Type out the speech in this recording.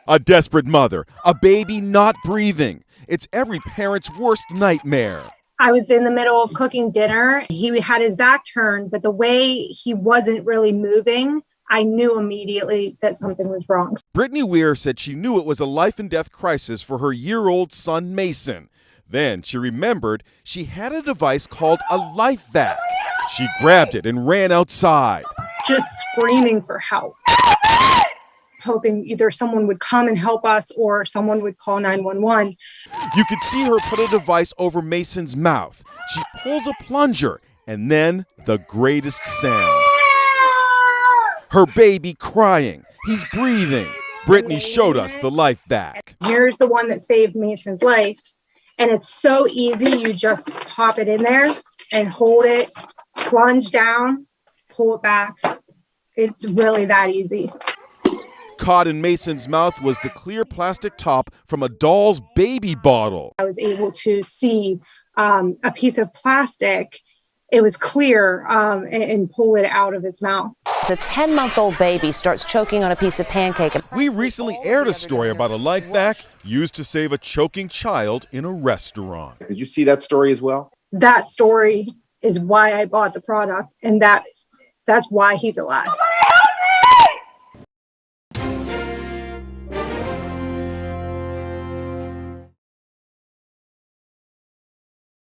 A desperate mother, a baby not breathing. It's every parent's worst nightmare. I was in the middle of cooking dinner. He had his back turned, but the way he wasn't really moving, I knew immediately that something was wrong. Brittany Weir said she knew it was a life and death crisis for her year-old son, Mason. Then she remembered she had a device called a LifeVac. She grabbed it and ran outside, Just screaming for help, hoping either someone would come and help us or someone would call 911. You could see her put a device over Mason's mouth. She pulls a plunger, and then the greatest sound. Her baby crying. He's breathing. Brittany showed us the LifeVac. Here's the one that saved Mason's life. And it's so easy. You just pop it in there and hold it, plunge down, pull it back. It's really that easy. Caught in Mason's mouth was the clear plastic top from a doll's baby bottle. I was able to see a piece of plastic. It was clear and pull it out of his mouth. A 10-month-old baby starts choking on a piece of pancake. We recently aired a story about a LifeVac used to save a choking child in a restaurant. Did you see that story as well? That story is why I bought the product, and that's why he's alive.